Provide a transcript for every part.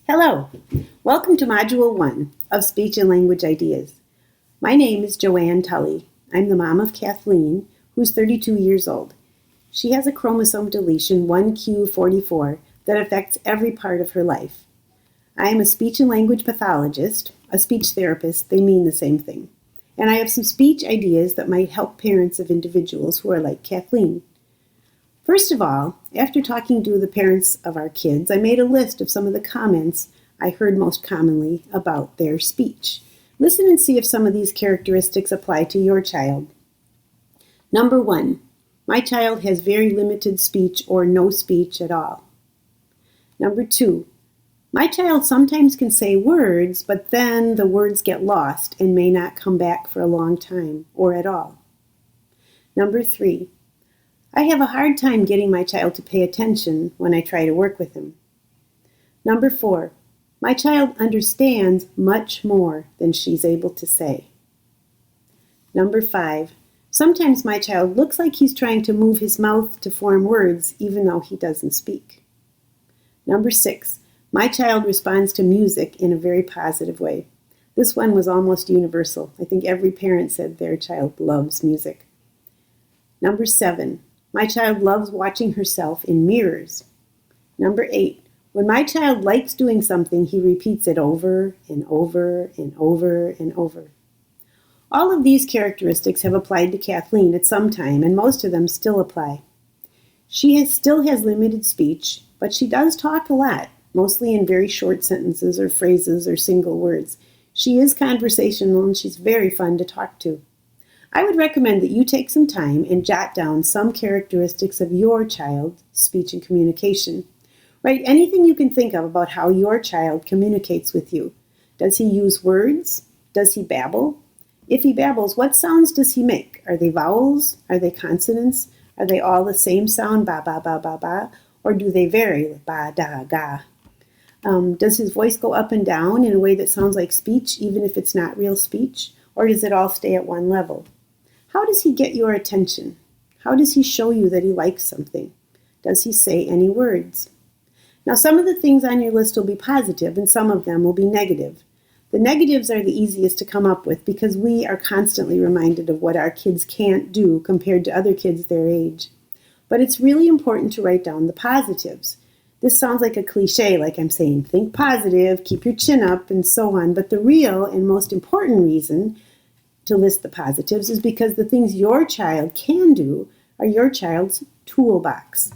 Hello, welcome to Module 1 of Speech and Language Ideas. My name is Joanne Tully. I'm the mom of Kathleen, who's 32 years old. She has a chromosome deletion 1q44 that affects every part of her life. I am a speech and language pathologist, a speech therapist, they mean the same thing. And I have some speech ideas that might help parents of individuals who are like Kathleen. First of all, after talking to the parents of our kids, I made a list of some of the comments I heard most commonly about their speech. Listen and see if some of these characteristics apply to your child. Number 1, my child has very limited speech or no speech at all. Number 2, my child sometimes can say words, but then the words get lost and may not come back for a long time or at all. Number 3, I have a hard time getting my child to pay attention when I try to work with him. Number 4, my child understands much more than she's able to say. Number 5, sometimes my child looks like he's trying to move his mouth to form words even though he doesn't speak. Number 6, my child responds to music in a very positive way. This one was almost universal. I think every parent said their child loves music. Number 7, my child loves watching herself in mirrors. Number 8, when my child likes doing something, he repeats it over and over and over and over. All of these characteristics have applied to Kathleen at some time, and most of them still apply. She still has limited speech, but she does talk a lot, mostly in very short sentences or phrases or single words. She is conversational and she's very fun to talk to. I would recommend that you take some time and jot down some characteristics of your child's speech and communication. Write anything you can think of about how your child communicates with you. Does he use words? Does he babble? If he babbles, what sounds does he make? Are they vowels? Are they consonants? Are they all the same sound, ba, ba, ba, ba, ba? Or do they vary, ba, da, ga? Does his voice go up and down in a way that sounds like speech, even if it's not real speech? Or does it all stay at one level? How does he get your attention? How does he show you that he likes something? Does he say any words? Now, some of the things on your list will be positive and some of them will be negative. The negatives are the easiest to come up with because we are constantly reminded of what our kids can't do compared to other kids their age. But it's really important to write down the positives. This sounds like a cliche, like I'm saying, think positive, keep your chin up, and so on. But the real and most important reason to list the positives is because the things your child can do are your child's toolbox.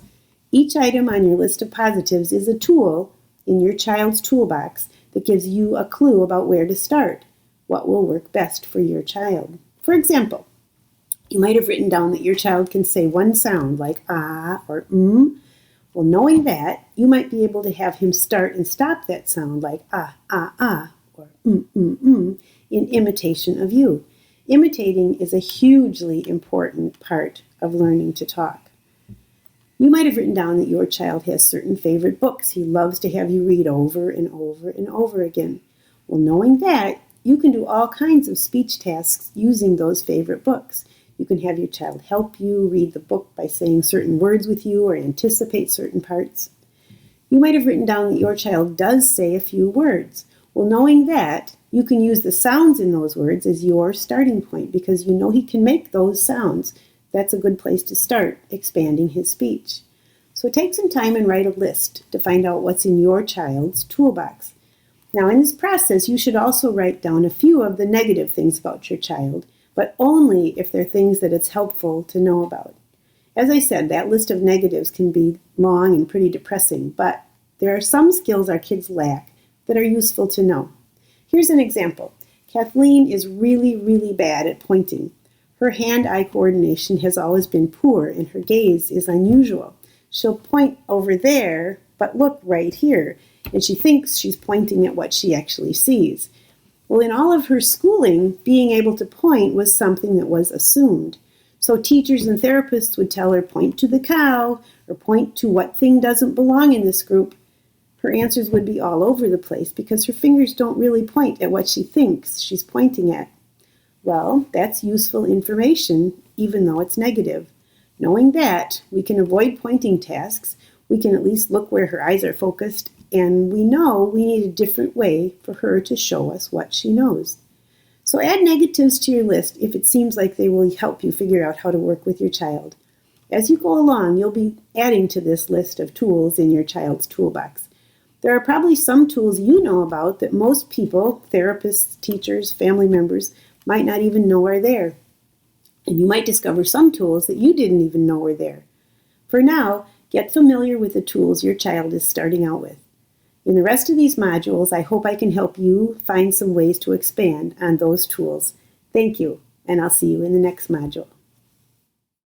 Each item on your list of positives is a tool in your child's toolbox that gives you a clue about where to start, what will work best for your child. For example, you might have written down that your child can say one sound like ah or Well, knowing that, you might be able to have him start and stop that sound like ah, ah, ah, or in imitation of you. Imitating is a hugely important part of learning to talk. You might have written down that your child has certain favorite books he loves to have you read over and over and over again. Well, knowing that, you can do all kinds of speech tasks using those favorite books. You can have your child help you read the book by saying certain words with you or anticipate certain parts. You might have written down that your child does say a few words. Well, knowing that, you can use the sounds in those words as your starting point because you know he can make those sounds. That's a good place to start expanding his speech. So take some time and write a list to find out what's in your child's toolbox. Now, in this process, you should also write down a few of the negative things about your child, but only if they're things that it's helpful to know about. As I said, that list of negatives can be long and pretty depressing, but there are some skills our kids lack that are useful to know. Here's an example. Kathleen is really, really bad at pointing. Her hand-eye coordination has always been poor, and her gaze is unusual. She'll point over there, but look right here, and she thinks she's pointing at what she actually sees. Well, in all of her schooling, being able to point was something that was assumed. So teachers and therapists would tell her, point to the cow, or point to what thing doesn't belong in this group. Her answers would be all over the place because her fingers don't really point at what she thinks she's pointing at. Well, that's useful information, even though it's negative. Knowing that, we can avoid pointing tasks. We can at least look where her eyes are focused and we know we need a different way for her to show us what she knows. So add negatives to your list if it seems like they will help you figure out how to work with your child. As you go along, you'll be adding to this list of tools in your child's toolbox. There are probably some tools you know about that most people, therapists, teachers, family members, might not even know are there. And you might discover some tools that you didn't even know were there. For now, get familiar with the tools your child is starting out with. In the rest of these modules, I hope I can help you find some ways to expand on those tools. Thank you, and I'll see you in the next module.